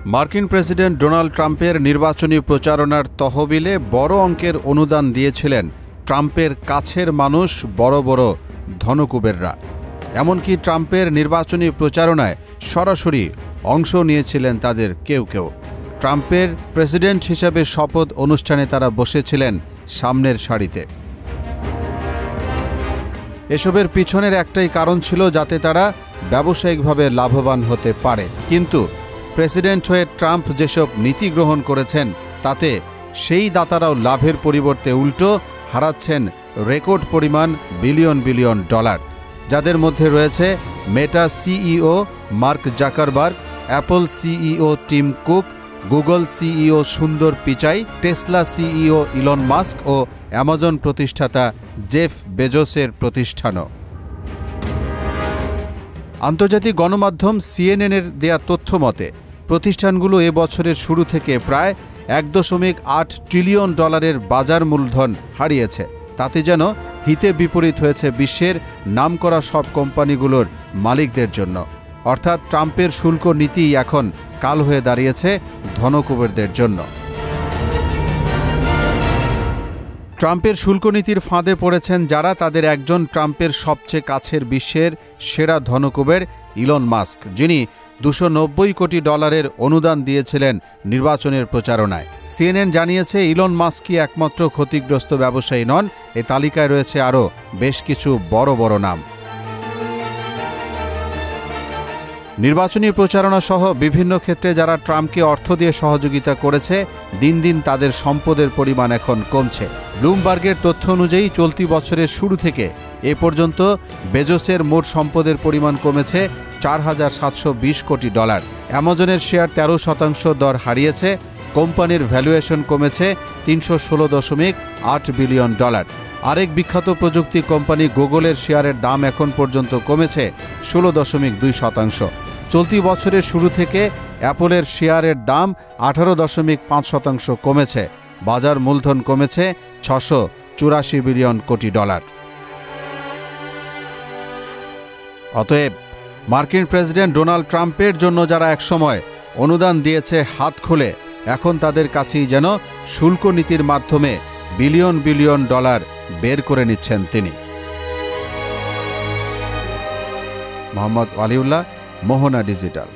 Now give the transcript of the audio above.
মার্কিন president Donald ট্রাম্পের নির্বাচনী প্রচারণার তহবিলে বড় অঙ্কের অনুদান দিয়েছিলেন ট্রাম্পের কাছের মানুষ, বড় বড় ধনকুবেররা। এমনকি ট্রাম্পের নির্বাচনী প্রচারণায় সরাসরি অংশ নিয়েছিলেন তাদের কেউ কেউ। ট্রাম্পের প্রেসিডেন্ট হিসেবে শপথ অনুষ্ঠানে তারা বসেছিলেন সামনের সারিতে। এসবের পিছনের একটাই কারণ ছিল, যাতে তারা ব্যবসায়িকভাবে লাভবান হতে পারে। কিন্তু প্রেসিডেন্ট হয়ে ট্রাম্প যেসব নীতি গ্রহণ করেছেন, তাতে সেই দাতারাও লাভের পরিবর্তে উল্টো হারাচ্ছেন রেকর্ড পরিমাণ বিলিয়ন বিলিয়ন ডলার, যাদের মধ্যে রয়েছে Meta CEO Mark Zuckerberg, Apple CEO Tim Cook, Google CEO Sundar Pichai, Tesla CEO Elon Musk ও অ্যামাজন প্রতিষ্ঠাতা জেফ বেজোসের প্রতিষ্ঠানও। আন্তর্জাতিক গণমাধ্যম সিএনএনের দেয়া তথ্য মতে প্রতিষ্ঠানগুলো এ বছরের শুরু থেকে প্রায় 1.8 ট্রিলিয়ন ডলারের বাজার মূলধন হারিয়েছে। তাতে যেন হিতে বিপরীত হয়েছে বিশ্বের নামকরা সব কোম্পানিগুলোর মালিকদের জন্য। অর্থাৎ ট্রাম্পের শুল্ক নীতি এখন কাল হয়ে দাঁড়িয়েছে ধনকুবেরদের জন্য। ট্রাম্পের শুল্ক নীতির ফাঁদে পড়েছেন যারা, তাদের একজন ট্রাম্পের সবচেয়ে কাছের বিশ্বের সেরা ধনকুবের ইলন মাস্ক, যিনি $290 কোটি অনুদান দিয়েছিলেন নির্বাচনের প্রচারণায়। সিএনএন জানিয়েছে, ইলন মাস্কই একমাত্র ক্ষতিগ্রস্ত ব্যবসায়ী নন। এ তালিকায় রয়েছে আরও বেশ কিছু বড় বড় নাম। নির্বাচনী প্রচারণা সহ বিভিন্ন ক্ষেত্রে যারা ট্রাম্পকে অর্থ দিয়ে সহযোগিতা করেছে, দিন দিন তাদের সম্পদের পরিমাণ এখন কমছে। ব্লুমবার্গের তথ্য অনুযায়ী চলতি বছরের শুরু থেকে এ পর্যন্ত বেজোসের মোট সম্পদের পরিমাণ কমেছে $4,720 কোটি। অ্যামাজনের শেয়ার 13% দর হারিয়েছে। কোম্পানির ভ্যালুয়েশন কমেছে $316.8 বিলিয়ন। আরেক বিখ্যাত প্রযুক্তি কোম্পানি গুগলের শেয়ারের দাম এখন পর্যন্ত কমেছে 16.2%। চলতি বছরের শুরু থেকে অ্যাপলের শেয়ারের দাম 18.5% কমেছে। বাজার মূলধন কমেছে $684 বিলিয়ন কোটি। অতএব মার্কিন প্রেসিডেন্ট ডোনাল্ড ট্রাম্পের জন্য যারা একসময় অনুদান দিয়েছে হাত খুলে, এখন তাদের কাছেই যেন শুল্ক নীতির মাধ্যমে বিলিয়ন বিলিয়ন ডলার বের করে নিচ্ছেন তিনি। মোহাম্মদ ওয়ালিউল্লাহ, মোহনা ডিজিটাল।